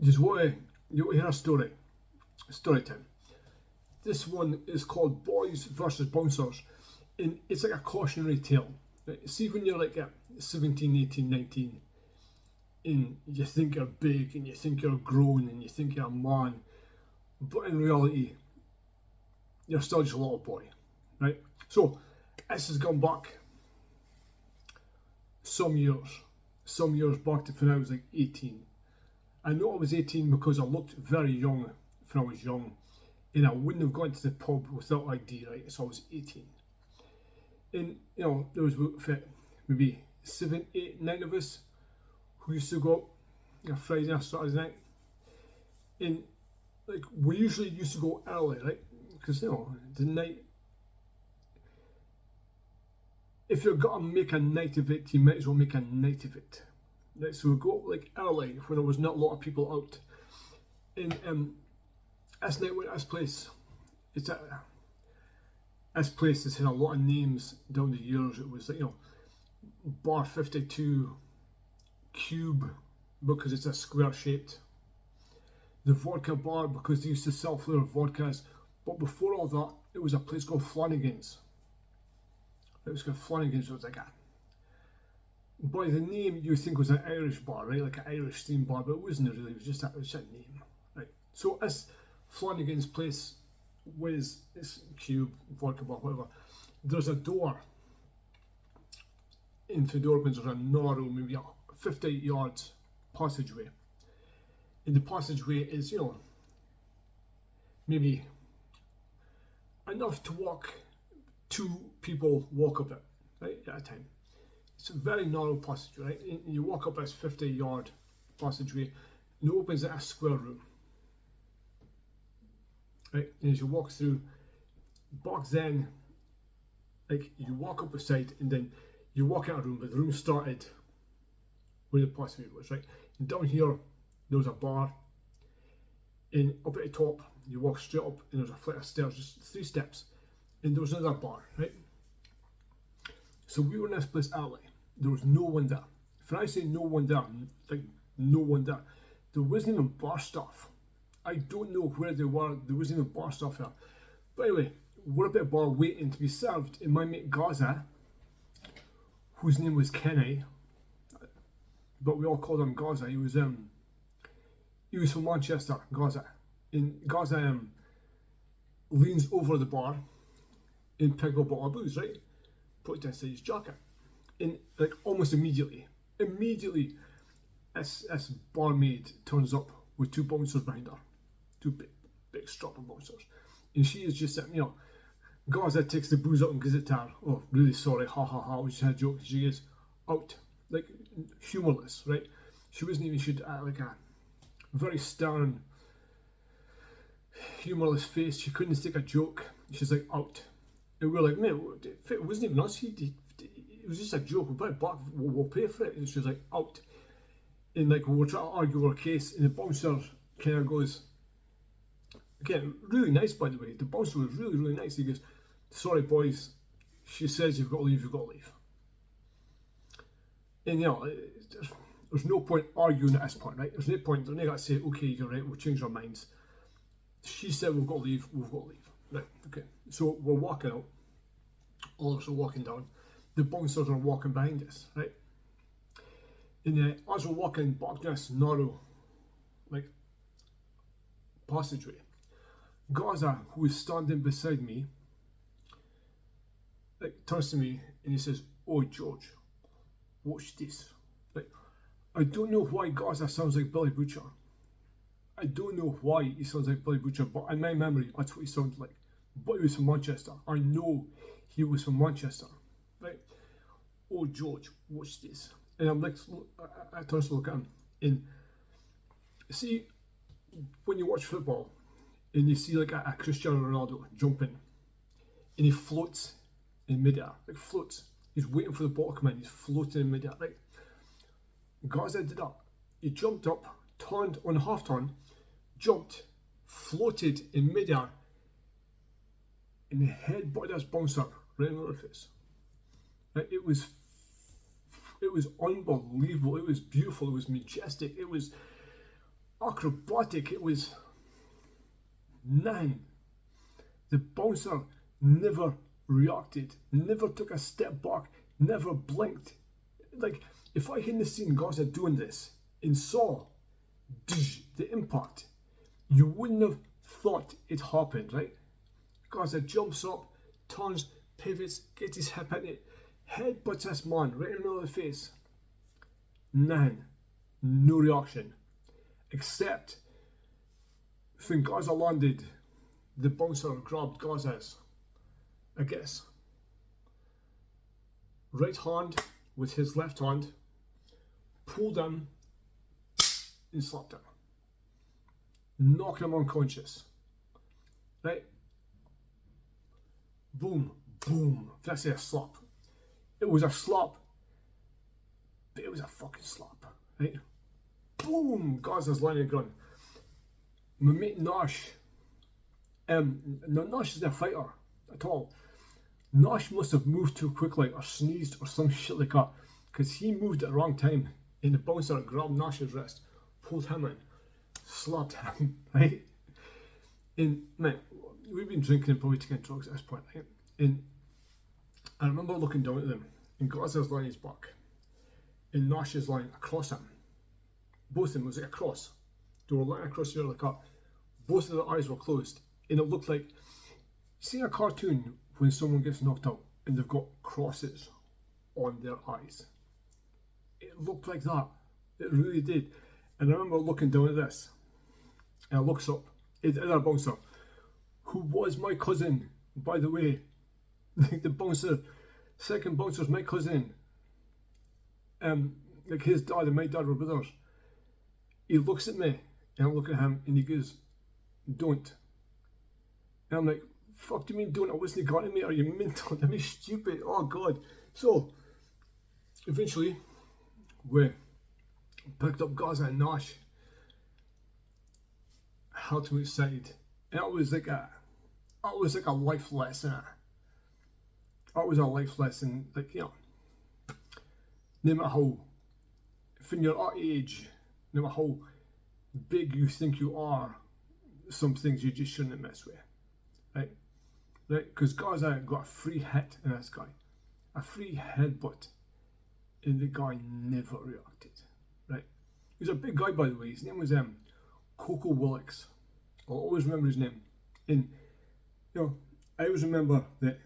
you hear a story time. This one is called Boys versus Bouncers, and it's like a cautionary tale. Right? See, when you're like 17, 18, 19, and you think you're big, and you think you're grown, and you think you're a man, but in reality, you're still just a little boy, right? So, this has gone back some years back to when I was like 18. I know I was 18 because I looked very young when I was young, and I wouldn't have gone to the pub without ID, right? So I was 18. And, there was maybe 7, 8, 9 of us who used to go out Friday or Saturday night. And, like, we usually used to go early, right? Because, the night, if you're going to make a night of it, you might as well make a night of it. Right, so we go like early when there was not a lot of people out. And this night went to this place. This place has had a lot of names down the years. It was like, Bar 52 Cube because it's a square shaped. The Vodka Bar because they used to sell flavoured vodkas. But before all that, it was a place called Flanagan's. It was called Flanagan's. It was like by the name you think was an Irish bar, right? Like an Irish themed bar, but it wasn't really. It was just a name, right? So this Flanagan's place was this Cube Vodka Bar, whatever. There's a door. Into the door opens. There's a narrow, maybe 50 yards passageway. And the passageway is, maybe enough to walk. 2 people walk up it, right, at a time. It's a very narrow passageway, right? And you walk up this 50-yard passageway, and it opens at a square room, right? And as you walk through, back then, like you walk up the side, and then you walk out a room, but the room started where the passageway was, right? And down here, there was a bar, and up at the top, you walk straight up, and there's a flight of stairs, just 3 steps. And there was another bar, right? So we were in this place early. There was no one there. If I say no one there, like no one there, there wasn't even bar staff. I don't know where they were. There wasn't even bar staff there. But anyway, we're up at a bar waiting to be served, and my mate Gaza, whose name was Kenny, but we all called him Gaza. He was from Manchester, Gaza, and Gaza leans over the bar and pick up a bottle of booze, right? Put it inside his jacket. And like almost immediately, this barmaid turns up with 2 bouncers behind her. 2 big strapping bouncers. And she is just sitting, Gaza takes the booze up and gives it to her. Oh, really sorry, ha ha ha, we just had a joke. She is out. Like, humourless, right? She wasn't even, like a very stern, humourless face. She couldn't take a joke. She's like, out. And we're like, man, it wasn't even us. It was just a joke. We'll put it back. We'll pay for it. And she was like, out. And like, we were trying to argue our case. And the bouncer kind of goes, again, really nice, by the way. The bouncer was really, really nice. He goes, sorry, boys. She says you've got to leave. You've got to leave. And there's no point arguing at this point, right? There's no point. They're not going to say, okay, you're right. We'll change our minds. She said we've got to leave. We've got to leave. Right, okay, so we're walking out, all of us are walking down, the bouncers are walking behind us, right? And as we're walking back down this narrow, like, passageway, Gaza, who is standing beside me, like, turns to me and he says, oh, George, watch this. Like, I don't know why Gaza sounds like Billy Butcher. I don't know why he sounds like Billy Butcher, but in my memory, that's what he sounded like. But he was from Manchester. I know he was from Manchester, right? Oh, George, watch this. And I'm like, I turn to look at him. And see, when you watch football and you see like a Cristiano Ronaldo jumping and he floats in midair, like floats. He's waiting for the ball to come in. He's floating in midair, right? Gaza did that. He jumped up, turned on a half turn, jumped, floated in midair, and the headbutted this bouncer right in the face. Right? It was unbelievable. It was beautiful. It was majestic. It was acrobatic. It was nothing. The bouncer never reacted, never took a step back, never blinked. Like, if I hadn't seen Gaza doing this and saw the impact, you wouldn't have thought it happened, right? Gaza jumps up, turns, pivots, gets his hip in it, headbutts this man right in the middle of the face. None. No reaction. Except when Gaza landed, the bouncer grabbed Gaza's, I guess, right hand with his left hand, pulled him and slapped him, knocking him unconscious. Right? Boom, boom. That's a slap. It was a slap, but it was a fucking slap. Right? Boom! Gaza's lying on the ground. My mate Nash, no, Nash isn't a fighter at all. Nash must have moved too quickly or sneezed or some shit like that, because he moved at the wrong time and the bouncer grabbed Nash's wrist, pulled him in, slapped him, right? And man, we've been drinking and probably taking drugs at this point, right? And I remember looking down at them, and Gaza's lying on his back, and Nash is lying across him. Both of them was like a cross. They were lying across here like that. Both of their eyes were closed, and it looked like, see a cartoon when someone gets knocked out and they've got crosses on their eyes. It looked like that. It really did. And I remember looking down at this, and I looks up. It's our bouncer, who was my cousin, by the way. The bouncer, second bouncer's my cousin. Like his dad and my dad were brothers. He looks at me, and I look at him, and he goes, "Don't." And I'm like, "Fuck do you mean don't? I wasn't got to me. Are you mental? Am I stupid? Oh God." So eventually we picked up Gaza and Nash, helped him outside. And it was like a life lesson. That was a life lesson, like, you know, no matter how, when you're our age, no matter how big you think you are, some things you just shouldn't mess with, right? Right? Because Gaza got a free hit in this guy, a free headbutt, and the guy never reacted, right? He was a big guy, by the way. His name was Coco Willix. I'll always remember his name. And, you know, I always remember that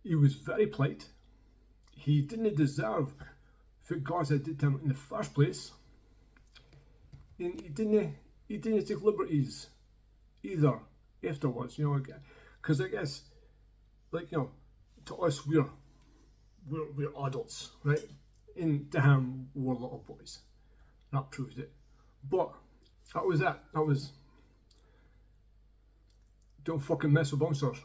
he was very polite. He didn't deserve what Gaza did to him in the first place. And he didn't take liberties either afterwards, you know, because I guess, like, you know, to us we're adults, right? And to him we're little boys. That proved it. But that was it. That was, don't fucking mess with bouncers.